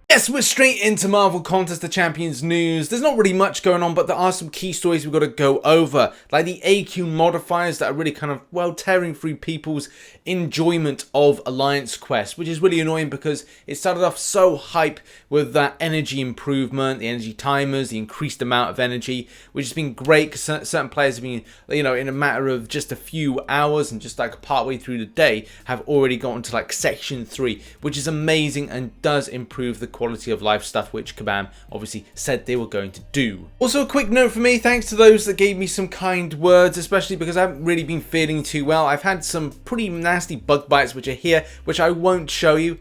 Yes, we're straight into Marvel Contest of Champions news. There's not really much going on, but there are some key stories we've got to go over, like the AQ modifiers that are really kind of, well, tearing through people's enjoyment of Alliance Quest, which is really annoying because it started off so hype with that energy improvement, the energy timers, the increased amount of energy, which has been great because certain players have been, you know, in a matter of just a few hours and just like partway through the day, have already gotten to like section 3, which is amazing and does improve the quality of life stuff, which Kabam obviously said they were going to do. Also, a quick note for me, thanks to those that gave me some kind words, especially because I haven't really been feeling too well. I've had some pretty nasty bug bites which are here, which I won't show you.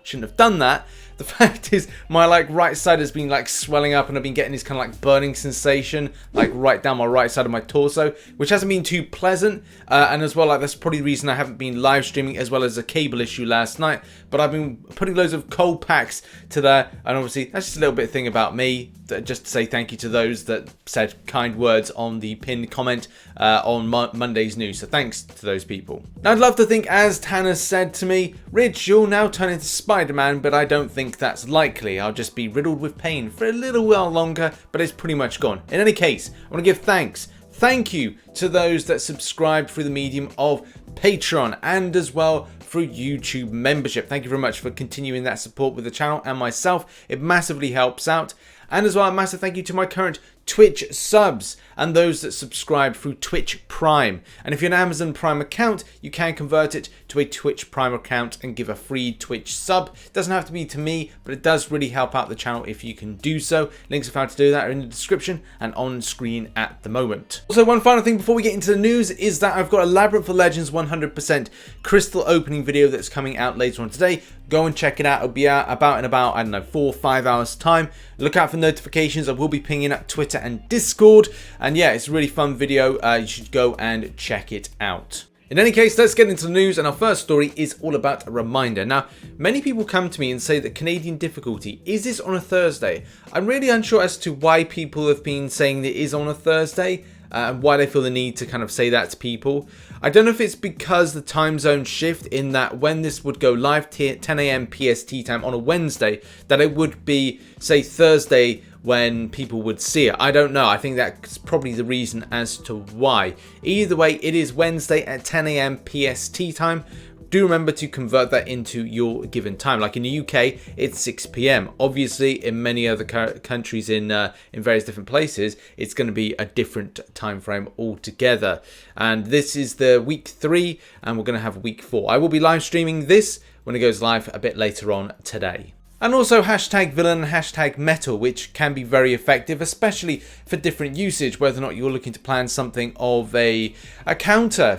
Shouldn't have done that. The fact is, my right side has been swelling up, and I've been getting this kind of burning sensation right down my right side of my torso, which hasn't been too pleasant. And as well, that's probably the reason I haven't been live streaming, as well as a cable issue last night. But I've been putting loads of cold packs to there, and obviously that's just a little bit thing about me. Just to say thank you to those that said kind words on the pinned comment on Monday's news. So thanks to those people. Now, I'd love to think, as Tanner said to me, Rich, you'll now turn into Spider-Man, but I don't think that's likely. I'll just be riddled with pain for a little while longer, but it's pretty much gone. In any case, I want to give thank you to those that subscribed through the medium of Patreon and as well through YouTube membership. Thank you very much for continuing that support with the channel and myself. It massively helps out. And as well, a massive thank you to my current Twitch subs and those that subscribe through Twitch Prime. And if you're an Amazon Prime account, you can convert it to a Twitch Prime account and give a free Twitch sub. It doesn't have to be to me, but it does really help out the channel if you can do so. Links of how to do that are in the description and on screen at the moment. Also, one final thing before we get into the news is that I've got a Labyrinth of Legends 100% crystal opening video that's coming out later on today. Go and check it out. It'll be out about in about, I don't know, 4 or 5 hours time. Look out for notifications. I will be pinging up Twitter and Discord. And yeah, it's a really fun video. You should go and check it out. In any case, let's get into the news, and our first story is all about a reminder. Now, many people come to me and say that Canadian difficulty, is this on a Thursday? I'm really unsure as to why people have been saying that it is on a Thursday, and why they feel the need to kind of say that to people. I don't know if it's because the time zone shift, in that when this would go live 10 AM PST time on a Wednesday, that it would be, say, Thursday when people would see it. I don't know. I think that's probably the reason as to why. Either way, it is Wednesday at 10 AM PST time. Do remember to convert that into your given time. Like in the UK, it's 6 PM. Obviously, in many other countries in various different places, it's going to be a different time frame altogether. And this is the week 3, and we're going to have week 4. I will be live streaming this when it goes live a bit later on today. And also hashtag villain and hashtag metal, which can be very effective, especially for different usage, whether or not you're looking to plan something of a counter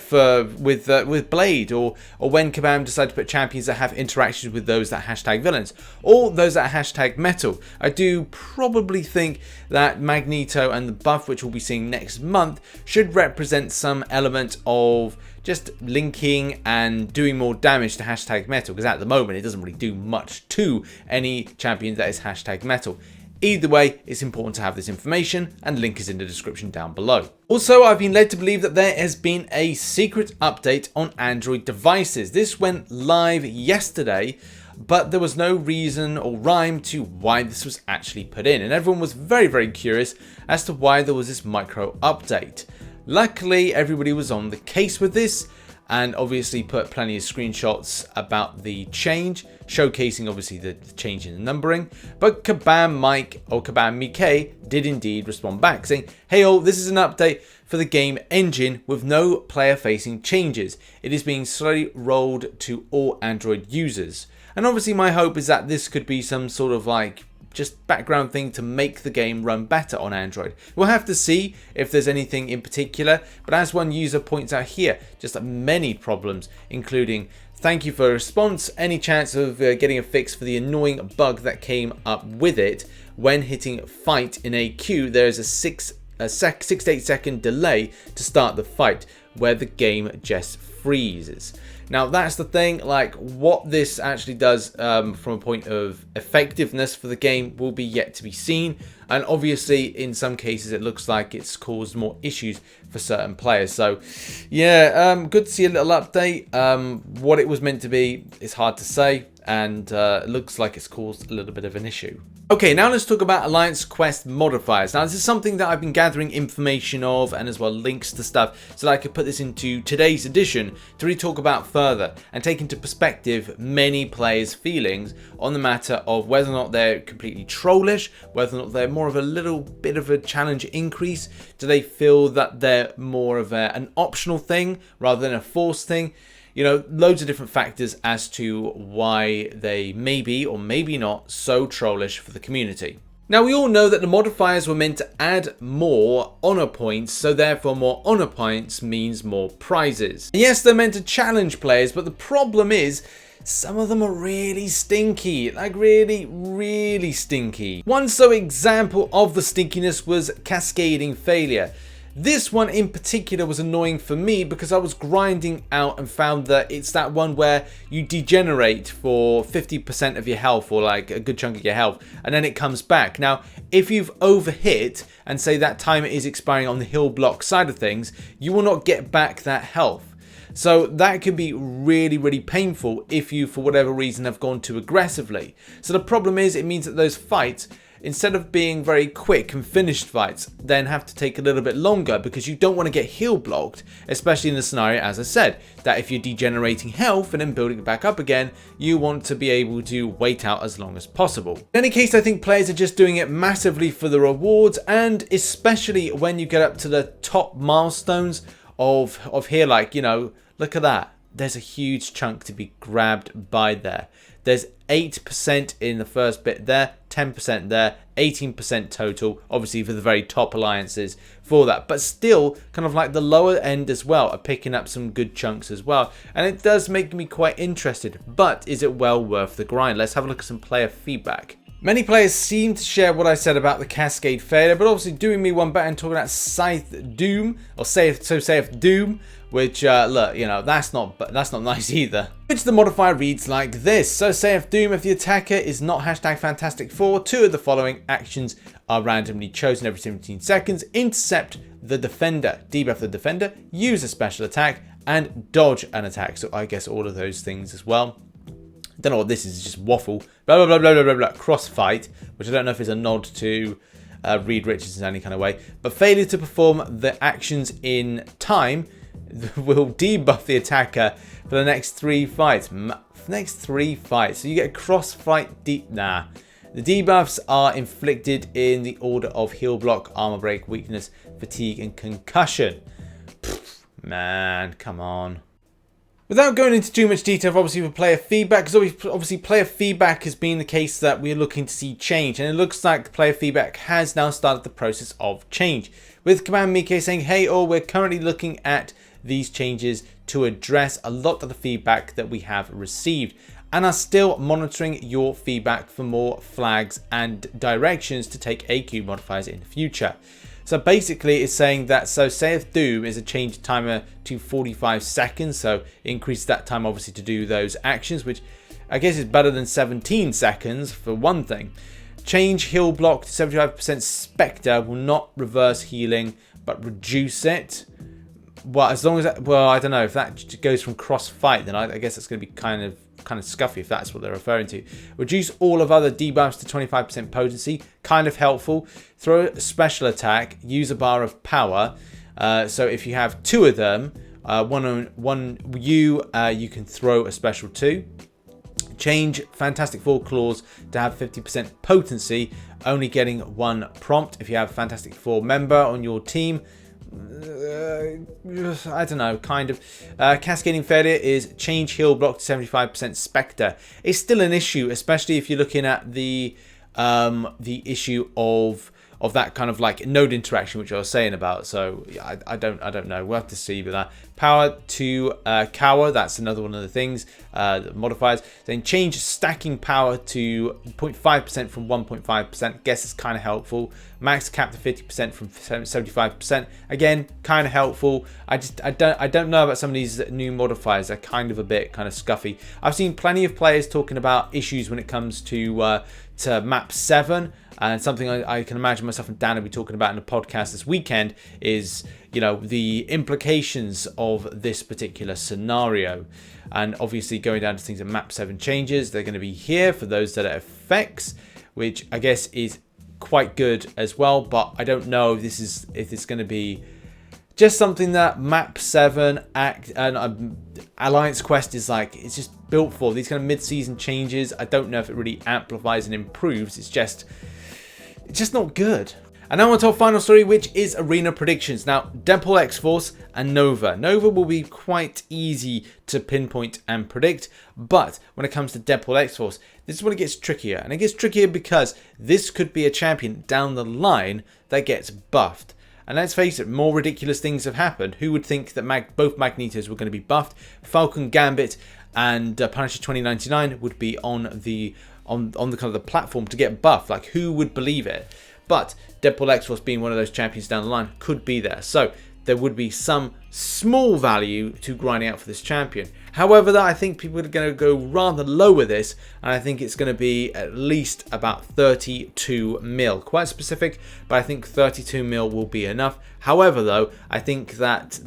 with Blade, or when Kabam decide to put champions that have interactions with those that hashtag villains, or those that hashtag metal. I do probably think that Magneto and the buff, which we'll be seeing next month, should represent some element of just linking and doing more damage to hashtag metal, because at the moment it doesn't really do much to any champion that is hashtag metal. Either way, it's important to have this information, and link is in the description down below. Also, I've been led to believe that there has been a secret update on Android devices. This went live yesterday, but there was no reason or rhyme to why this was actually put in, and everyone was very, very curious as to why there was this micro update. Luckily, everybody was on the case with this, and obviously put plenty of screenshots about the change, showcasing obviously the change in the numbering. But Kabam Mike, or Kabam Mike, did indeed respond back, saying, "Hey all, this is an update for the game engine with no player-facing changes. It is being slowly rolled to all Android users." And obviously my hope is that this could be some sort of just background thing to make the game run better on Android. We'll have to see if there's anything in particular, but as one user points out here, just many problems, including thank you for a response, any chance of getting a fix for the annoying bug that came up with it. When hitting fight in a queue, there is a 6 to 8 second delay to start the fight, where the game just freezes. Now that's the thing, what this actually does from a point of effectiveness for the game will be yet to be seen, and obviously in some cases it looks like it's caused more issues for certain players. So yeah, good to see a little update. What it was meant to be is hard to say, and it looks like it's caused a little bit of an issue. Okay, now let's talk about Alliance Quest modifiers. Now, this is something that I've been gathering information of, and as well links to stuff, so that I could put this into today's edition to really talk about further and take into perspective many players' feelings on the matter of whether or not they're completely trollish, whether or not they're more of a little bit of a challenge increase. Do they feel that they're more of an optional thing rather than a forced thing? You know, loads of different factors as to why they may be or maybe not so trollish for the community. Now, we all know that the modifiers were meant to add more honor points, so therefore more honor points means more prizes. And yes, they're meant to challenge players, but the problem is some of them are really stinky, like really stinky. One example of the stinkiness was cascading failure. This one in particular was annoying for me because I was grinding out and found that it's that one where you degenerate for 50% of your health, or like a good chunk of your health, and then it comes back. Now, if you've overhit and say that timer is expiring on the heal block side of things, you will not get back that health. So that can be really painful if you, for whatever reason, have gone too aggressively. So the problem is, it means that those fights, instead of being very quick and finished fights, then have to take a little bit longer because you don't want to get heal blocked, especially in the scenario, as I said, that if you're degenerating health and then building it back up again, you want to be able to wait out as long as possible. In any case, I think players are just doing it massively for the rewards, and especially when you get up to the top milestones of here, like, you know, look at that. There's a huge chunk to be grabbed by there. There's 8% in the first bit there, 10% there, 18% total, obviously for the very top alliances for that. But still, kind of like the lower end as well are picking up some good chunks as well. And it does make me quite interested, but is it well worth the grind? Let's have a look at some player feedback. Many players seem to share what I said about the cascade failure, but obviously doing me one better and talking about Scythe Doom, or saith Doom, which, look, you know, that's not nice either. Which the modifier reads like this. So saith Doom, if the attacker is not #Fantastic4, 2 of the following actions are randomly chosen every 17 seconds. Intercept the defender, debuff the defender, use a special attack, and dodge an attack. So I guess all of those things as well. Don't know what this is, just waffle. Blah, blah, blah, blah, blah, blah. Crossfight, which I don't know if is a nod to Reed Richards in any kind of way. But failure to perform the actions in time will debuff the attacker for the next 3 fights. Next 3 fights. So you get a crossfight The debuffs are inflicted in the order of heal block, armor break, weakness, fatigue, and concussion. Pfft, man, come on. Without going into too much detail, obviously, for player feedback, because obviously player feedback has been the case that we're looking to see change, and it looks like player feedback has now started the process of change. With Kabam Mike saying, hey, we're currently looking at these changes to address a lot of the feedback that we have received, and are still monitoring your feedback for more flags and directions to take AQ modifiers in the future. So basically it's saying that saith Doom is a change timer to 45 seconds. So it increases that time obviously to do those actions, which I guess is better than 17 seconds for one thing. Change heal block to 75% Spectre will not reverse healing, but reduce it. Well, as long as that, well, I don't know if that goes from cross fight, then I guess it's going to be kind of scuffy if that's what they're referring to. Reduce all of other debuffs to 25% potency, kind of helpful. Throw a special attack, use a bar of power. So if you have 2 of them, you can throw a special 2. Change Fantastic Four claws to have 50% potency, only getting 1 prompt. If you have Fantastic Four member on your team, I don't know, kind of. Cascading failure is change heal block to 75% Spectre. It's still an issue, especially if you're looking at the issue of that kind of like node interaction, which I was saying about. So yeah, I don't know. We'll have to see with that. Power to cower. That's another one of the things. The modifiers. Then change stacking power to 0.5% from 1.5%. Guess it's kind of helpful. Max cap to 50% from 75%. Again, kind of helpful. I don't know about some of these new modifiers. They're kind of a bit kind of scuffy. I've seen plenty of players talking about issues when it comes to map 7. And something I can imagine myself and Dan will be talking about in the podcast this weekend is, you know, the implications of this particular scenario. And obviously going down to things that map 7 changes, they're going to be here for those that it affects, which I guess is quite good as well. But I don't know if it's going to be just something that map 7 Alliance Quest is like, it's just built for these kind of mid-season changes. I don't know if it really amplifies and improves. It's just not good. And now on to our final story, which is arena predictions. Now, Deadpool X-Force and Nova. Nova will be quite easy to pinpoint and predict, but when it comes to Deadpool X-Force, this is when it gets trickier. And it gets trickier because this could be a champion down the line that gets buffed. And let's face it, more ridiculous things have happened. Who would think that both Magnetos were going to be buffed? Falcon Gambit and Punisher 2099 would be on the kind of the platform to get buffed. Like, who would believe it? But Deadpool X-Force being one of those champions down the line could be there. So there would be some small value to grinding out for this champion. However, I think people are going to go rather low with this, and I think it's going to be at least about 32 mil. Quite specific, but I think 32 mil will be enough. However, though, I think that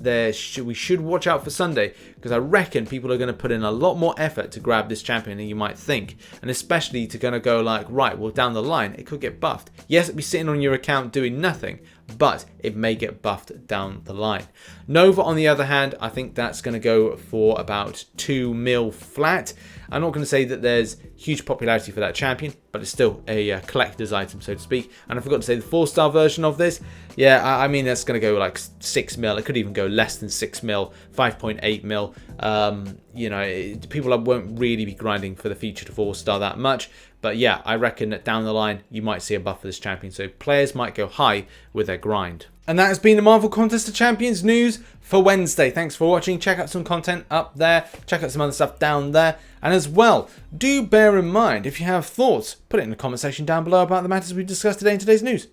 we should watch out for Sunday, because I reckon people are going to put in a lot more effort to grab this champion than you might think, and especially to going to go like, right, well, down the line, it could get buffed. Yes, it'll be sitting on your account doing nothing, but it may get buffed down the line. Nova, on the other hand, I think that's going to go for about 2 mil flat. I'm not going to say that there's huge popularity for that champion, but it's still a collector's item, so to speak. And I forgot to say the 4-star version of this, yeah, I mean, that's going to go like 6 mil. It could even go less than 6 mil, 5.8 mil. You know, people won't really be grinding for the feature to 4-star that much. But yeah, I reckon that down the line, you might see a buff for this champion. So players might go high with their grind. And that has been the Marvel Contest of Champions news for Wednesday. Thanks for watching. Check out some content up there. Check out some other stuff down there. And as well, do bear in mind, if you have thoughts, put it in the comment section down below about the matters we discussed today in today's news.